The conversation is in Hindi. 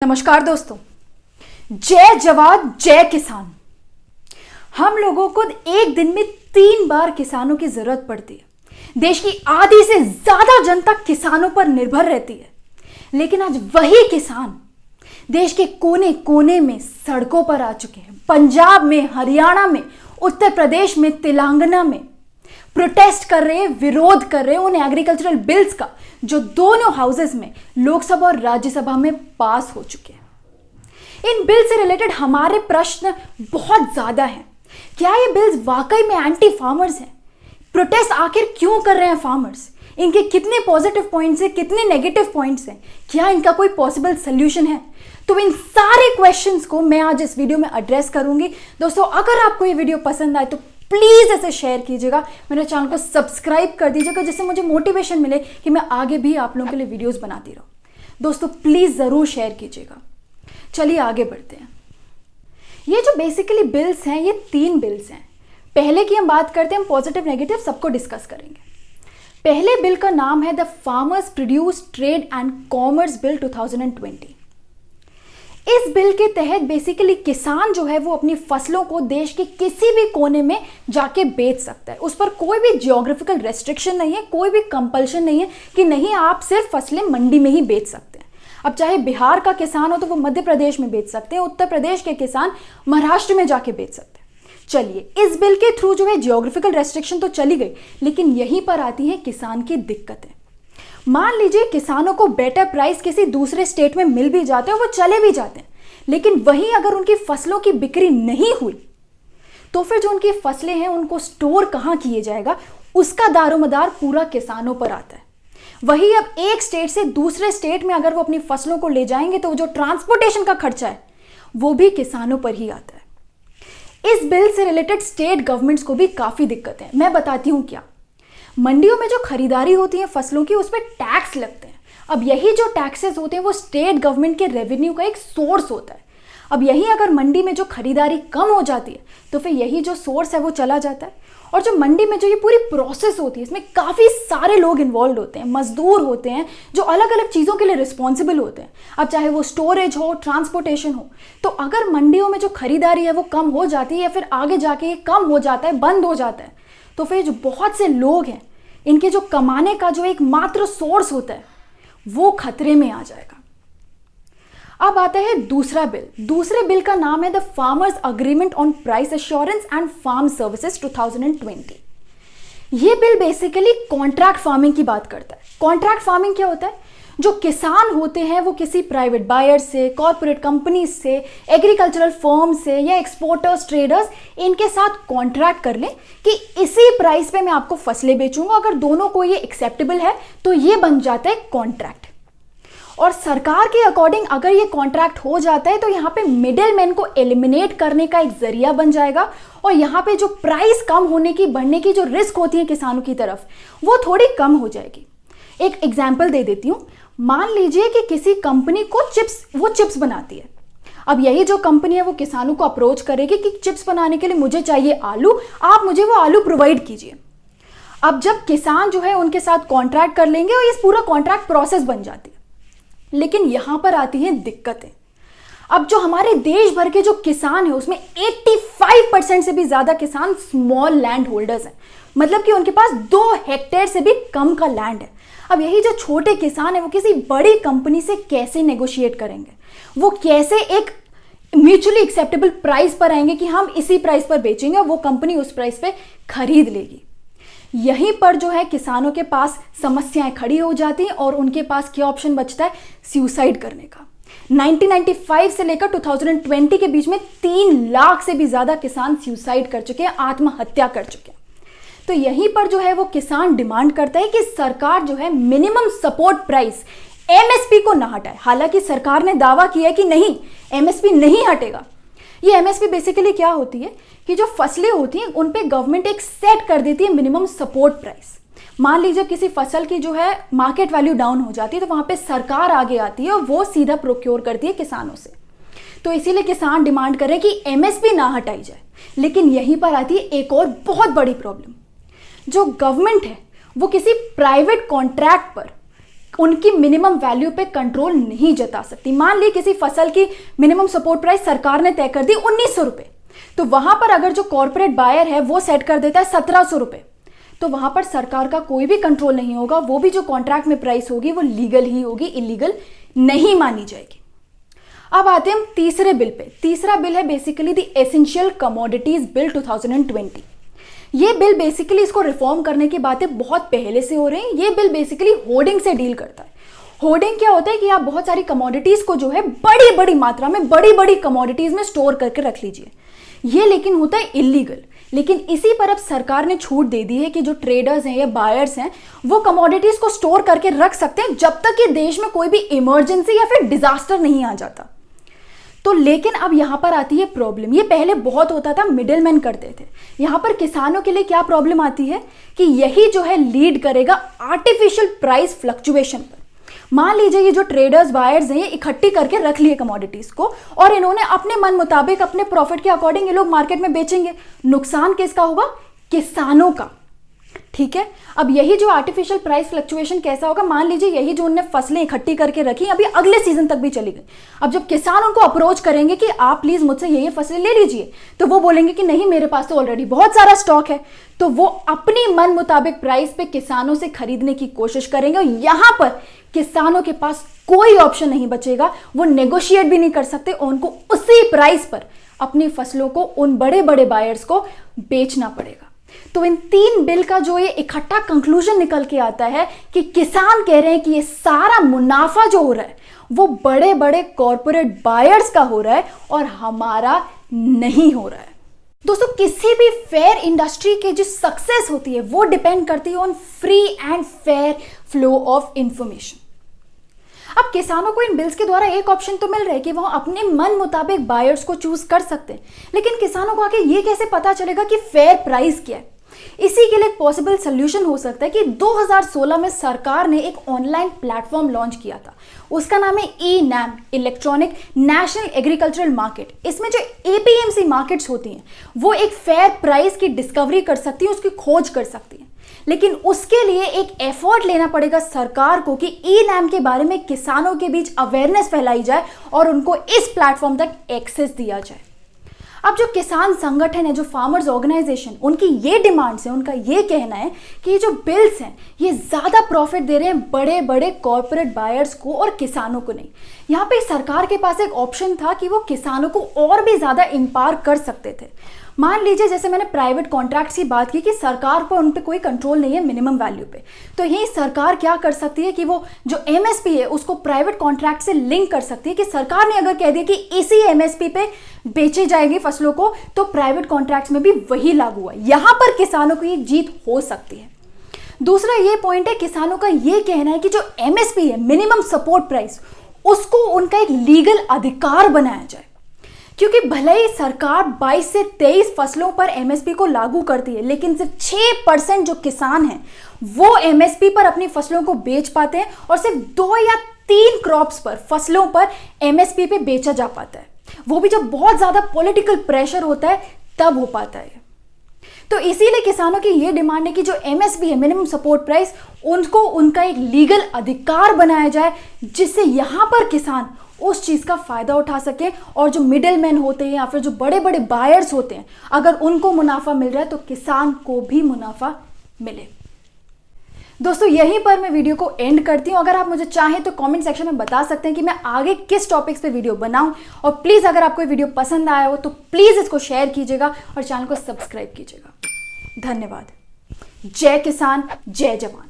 नमस्कार दोस्तों, जय जवान जय किसान। हम लोगों को एक दिन में 3 बार किसानों की जरूरत पड़ती है। देश की आधी से ज्यादा जनता किसानों पर निर्भर रहती है, लेकिन आज वही किसान देश के कोने कोने में सड़कों पर आ चुके हैं। पंजाब में, हरियाणा में, उत्तर प्रदेश में, तेलंगाना में प्रोटेस्ट कर रहे हैं, विरोध कर रहे हैं उन एग्रीकल्चरल बिल्स का जो दोनों हाउसेस में, लोकसभा और राज्यसभा में पास हो चुके हैं। इन बिल से रिलेटेड हमारे प्रश्न बहुत ज्यादा हैं। क्या ये बिल्स वाकई में एंटी फार्मर्स हैं? प्रोटेस्ट आखिर क्यों कर रहे हैं फार्मर्स? इनके कितने पॉजिटिव पॉइंट्स हैं, कितने नेगेटिव पॉइंट्स हैं? क्या इनका कोई पॉसिबल सोल्यूशन है? तो इन सारे क्वेश्चंस को मैं आज इस वीडियो में एड्रेस करूंगी। दोस्तों, अगर आपको ये वीडियो पसंद आए तो प्लीज इसे शेयर कीजिएगा, मेरे चैनल को सब्सक्राइब कर दीजिएगा, जिससे मुझे मोटिवेशन मिले कि मैं आगे भी आप लोगों के लिए वीडियोस बनाती रहूं। दोस्तों, प्लीज जरूर शेयर कीजिएगा। चलिए आगे बढ़ते हैं। ये जो बेसिकली बिल्स हैं, ये 3 बिल्स हैं। पहले की हम बात करते हैं, हम पॉजिटिव नेगेटिव सबको डिस्कस करेंगे। पहले बिल का नाम है the farmers produce trade and commerce bill 2020। इस बिल के तहत बेसिकली किसान जो है वो अपनी फसलों को देश के किसी भी कोने में जाके बेच सकता है। उस पर कोई भी जियोग्राफिकल रेस्ट्रिक्शन नहीं है, कोई भी कंपल्शन नहीं है कि नहीं आप सिर्फ फसलें मंडी में ही बेच सकते हैं। अब चाहे बिहार का किसान हो तो वो मध्य प्रदेश में बेच सकते हैं, उत्तर प्रदेश के किसान महाराष्ट्र में जाके बेच सकते हैं। चलिए, इस बिल के थ्रू जो है जियोग्राफिकल रेस्ट्रिक्शन तो चली गई, लेकिन यहीं पर आती है किसान की दिक्कतें। मान लीजिए किसानों को बेटर प्राइस किसी दूसरे स्टेट में मिल भी जाते हैं, वो चले भी जाते हैं, लेकिन वहीं अगर उनकी फसलों की बिक्री नहीं हुई तो फिर जो उनकी फसलें हैं उनको स्टोर कहां किए जाएगा, उसका दारोमदार पूरा किसानों पर आता है। वही अब एक स्टेट से दूसरे स्टेट में अगर वो अपनी फसलों को ले जाएंगे तो जो ट्रांसपोर्टेशन का खर्चा है वो भी किसानों पर ही आता है। इस बिल से रिलेटेड स्टेट गवर्नमेंट्स को भी काफी दिक्कत है। मैं बताती हूं क्या। मंडियों में जो खरीदारी होती है फसलों की, उस पर टैक्स लगते हैं। अब यही जो टैक्सेस होते हैं वो स्टेट गवर्नमेंट के रेवेन्यू का एक सोर्स होता है। अब यही अगर मंडी में जो खरीदारी कम हो जाती है तो फिर यही जो सोर्स है वो चला जाता है। और जो मंडी में जो ये पूरी प्रोसेस होती है, इसमें काफ़ी सारे लोग इन्वॉल्व होते हैं, मजदूर होते हैं जो अलग अलग चीज़ों के लिए रिस्पॉन्सिबल होते हैं। अब चाहे वो स्टोरेज हो, ट्रांसपोर्टेशन हो, तो अगर मंडियों में जो खरीदारी है वो कम हो जाती है या फिर आगे जाके ये कम हो जाता है, बंद हो जाता है, तो फिर जो बहुत से लोग हैं इनके जो कमाने का जो एक मात्र सोर्स होता है वो खतरे में आ जाएगा। अब आता है दूसरा बिल। दूसरे बिल का नाम है the farmers agreement on price assurance and farm services 2020। ये बिल बेसिकली कॉन्ट्रैक्ट फार्मिंग की बात करता है। कॉन्ट्रैक्ट फार्मिंग क्या होता है? जो किसान होते हैं वो किसी प्राइवेट बायर से, कॉर्पोरेट कंपनीज से, एग्रीकल्चरल फर्म से या एक्सपोर्टर्स, ट्रेडर्स, इनके साथ कॉन्ट्रैक्ट कर लें कि इसी प्राइस पे मैं आपको फसलें बेचूंगा। अगर दोनों को ये एक्सेप्टेबल है तो ये बन जाता है कॉन्ट्रैक्ट। और सरकार के अकॉर्डिंग अगर ये कॉन्ट्रैक्ट हो जाता है तो यहाँ पे मिडिल मैन को एलिमिनेट करने का एक जरिया बन जाएगा, और यहाँ पे जो प्राइस कम होने की, बढ़ने की जो रिस्क होती है किसानों की तरफ, वो थोड़ी कम हो जाएगी। एक एग्जाम्पल दे देती हूँ। मान लीजिए कि किसी कंपनी को चिप्स बनाती है। अब यही जो कंपनी है वो किसानों को अप्रोच करेगी कि चिप्स बनाने के लिए मुझे चाहिए आलू, आप मुझे वो आलू प्रोवाइड कीजिए। अब जब किसान जो है उनके साथ कॉन्ट्रैक्ट कर लेंगे और इस पूरा कॉन्ट्रैक्ट प्रोसेस बन जाती है। लेकिन यहां पर आती है दिक्कतें। अब जो हमारे देश भर के जो किसान है उसमें 85% से भी ज्यादा किसान स्मॉल लैंड होल्डर्स हैं, मतलब कि उनके पास 2 हेक्टेयर से भी कम का लैंड है। अब यही जो छोटे किसान है वो किसी बड़ी कंपनी से कैसे नेगोशिएट करेंगे? वो कैसे एक म्यूचुअली एक्सेप्टेबल प्राइस पर आएंगे कि हम इसी प्राइस पर बेचेंगे और वो कंपनी उस प्राइस पे खरीद लेगी? यहीं पर जो है किसानों के पास समस्याएं खड़ी हो जाती हैं और उनके पास क्या ऑप्शन बचता है? सुसाइड करने का। 1995 से लेकर 2020 के बीच में 3 लाख से भी ज्यादा किसान सुसाइड कर चुके हैं, आत्महत्या कर चुके हैं। तो यहीं पर जो है वो किसान डिमांड करता है कि सरकार जो है मिनिमम सपोर्ट प्राइस एमएसपी को ना हटाए। हालांकि सरकार ने दावा किया है कि नहीं, एमएसपी नहीं हटेगा। ये एमएसपी बेसिकली क्या होती है कि जो फसलें होती हैं उन पे गवर्नमेंट एक सेट कर देती है मिनिमम सपोर्ट प्राइस। मान लीजिए किसी फसल की जो है मार्केट वैल्यू डाउन हो जाती है तो वहां पे सरकार आगे आती है और वो सीधा प्रोक्योर करती है किसानों से। तो इसीलिए किसान डिमांड कर रहे हैं कि एमएसपी ना हटाई जाए। लेकिन यहीं पर आती है एक और बहुत बड़ी प्रॉब्लम। जो गवर्नमेंट है वो किसी प्राइवेट कॉन्ट्रैक्ट पर उनकी मिनिमम वैल्यू पे कंट्रोल नहीं जता सकती। मान ली किसी फसल की मिनिमम सपोर्ट प्राइस सरकार ने तय कर दी 1900 रुपए, तो वहां पर अगर जो कॉर्पोरेट बायर है वो सेट कर देता है 1700 रुपए, तो वहां पर सरकार का कोई भी कंट्रोल नहीं होगा। वो भी जो कॉन्ट्रैक्ट में प्राइस होगी वो लीगल ही होगी, इलीगल नहीं मानी जाएगी। अब आते हैं हम तीसरे बिल पे। तीसरा बिल है basically the essential commodities bill 2020। ये बिल बेसिकली, इसको रिफॉर्म करने की बातें बहुत पहले से हो रही हैं। ये बिल बेसिकली होर्डिंग से डील करता है। होर्डिंग क्या होता है कि आप बहुत सारी कमोडिटीज को जो है बड़ी बड़ी मात्रा में, बड़ी बड़ी कमोडिटीज में स्टोर करके रख लीजिए। ये लेकिन होता है इलीगल। लेकिन इसी पर अब सरकार ने छूट दे दी है कि जो ट्रेडर्स हैं या बायर्स हैं वो कमोडिटीज को स्टोर करके रख सकते हैं जब तक कि देश में कोई भी इमरजेंसी या फिर डिजास्टर नहीं आ जाता। तो लेकिन अब यहां पर आती है प्रॉब्लम। ये पहले बहुत होता था, मिडिलमैन करते थे। यहां पर किसानों के लिए क्या प्रॉब्लम आती है कि यही जो है लीड करेगा आर्टिफिशियल प्राइस फ्लक्चुएशन पर। मान लीजिए ये जो ट्रेडर्स बायर्स हैं ये इकट्ठी करके रख लिए कमोडिटीज को और इन्होंने अपने मन मुताबिक अपने प्रॉफिट के अकॉर्डिंग ये लोग मार्केट में बेचेंगे। नुकसान किसका होगा? किसानों का। ठीक है, अब यही जो आर्टिफिशियल प्राइस फ्लक्चुएशन कैसा होगा, मान लीजिए यही जो उन्होंने फसलें इकट्ठी करके रखी अभी अगले सीजन तक भी चली गई। अब जब किसान उनको अप्रोच करेंगे कि आप प्लीज मुझसे ये फसलें ले लीजिए, तो वो बोलेंगे कि नहीं, मेरे पास तो ऑलरेडी बहुत सारा स्टॉक है। तो वो अपनी मन मुताबिक प्राइस पे किसानों से खरीदने की कोशिश करेंगे और यहां पर किसानों के पास कोई ऑप्शन नहीं बचेगा। वो नेगोशिएट भी नहीं कर सकते और उनको उसी प्राइस पर अपनी फसलों को उन बड़े बड़े बायर्स को बेचना पड़ेगा। तो इन तीन बिल का जो ये इकट्ठा कंक्लूजन निकल के आता है कि किसान कह रहे हैं कि ये सारा मुनाफा जो हो रहा है वो बड़े बड़े कॉर्पोरेट बायर्स का हो रहा है और हमारा नहीं हो रहा है। दोस्तों, किसी भी फेयर इंडस्ट्री की जो सक्सेस होती है वो डिपेंड करती है on free and fair flow of information. अब किसानों को इन बिल्स के द्वारा एक ऑप्शन तो मिल रहा है कि वो अपने मन मुताबिक बायर्स को चूज कर सकते हैं, लेकिन किसानों को आगे ये कैसे पता चलेगा कि फेयर प्राइस क्या है? इसी के लिए एक पॉसिबल सोल्यूशन हो सकता है कि 2016 में सरकार ने एक ऑनलाइन प्लेटफॉर्म लॉन्च किया था। उसका नाम है ई-नैम, इलेक्ट्रॉनिक नेशनल एग्रीकल्चरल मार्केट। इसमें जो एपीएमसी मार्केट्स होती हैं वो एक फेयर प्राइस की डिस्कवरी कर सकती है, उसकी खोज कर सकती है। लेकिन उसके लिए एक एफर्ट लेना पड़ेगा सरकार को कि ई-नैम के बारे में किसानों के बीच अवेयरनेस फैलाई जाए और उनको इस प्लेटफॉर्म तक एक्सेस दिया जाए। अब जो किसान संगठन है, जो फार्मर्स ऑर्गेनाइजेशन, उनकी ये डिमांड्स है, उनका ये कहना है कि ये जो बिल्स हैं ये ज़्यादा प्रॉफिट दे रहे हैं बड़े बड़े कॉर्पोरेट बायर्स को और किसानों को नहीं। यहाँ पे सरकार के पास एक ऑप्शन था कि वो किसानों को और भी ज़्यादा इम्पावर कर सकते थे। मान लीजिए जैसे मैंने प्राइवेट कॉन्ट्रैक्ट्स की बात की कि सरकार पर उन पर कोई कंट्रोल नहीं है मिनिमम वैल्यू पे, तो यही सरकार क्या कर सकती है कि वो जो एमएसपी है उसको प्राइवेट कॉन्ट्रैक्ट से लिंक कर सकती है कि सरकार ने अगर कह दिया कि इसी एमएसपी पे बेची जाएगी फसलों को, तो प्राइवेट कॉन्ट्रैक्ट्स में भी वही लागू हुआ। यहां पर किसानों को ये जीत हो सकती है। दूसरा ये पॉइंट है, किसानों का ये कहना है कि जो एमएसपी है, मिनिमम सपोर्ट प्राइस, उसको उनका एक लीगल अधिकार बनाया जाए। क्योंकि भले ही सरकार 22 से 23 फसलों पर एमएसपी को लागू करती है, लेकिन सिर्फ 6% जो किसान हैं वो एमएसपी पर अपनी फसलों को बेच पाते हैं और सिर्फ 2 या 3 क्रॉप्स पर, फसलों पर एमएसपी पे बेचा जा पाता है। वो भी जब बहुत ज्यादा पॉलिटिकल प्रेशर होता है तब हो पाता है। तो इसीलिए किसानों की ये डिमांड है कि जो एमएसपी है, मिनिमम सपोर्ट प्राइस, उनको उनका एक लीगल अधिकार बनाया जाए, जिससे यहां पर किसान उस चीज का फायदा उठा सके और जो मिडिल मैन होते हैं या फिर जो बड़े बड़े बायर्स होते हैं, अगर उनको मुनाफा मिल रहा है तो किसान को भी मुनाफा मिले। दोस्तों, यहीं पर मैं वीडियो को एंड करती हूं। अगर आप मुझे चाहें तो कमेंट सेक्शन में बता सकते हैं कि मैं आगे किस टॉपिक्स पे वीडियो बनाऊं, और प्लीज अगर आपको वीडियो पसंद आया हो तो प्लीज इसको शेयर कीजिएगा और चैनल को सब्सक्राइब कीजिएगा। धन्यवाद। जय किसान, जय जवान।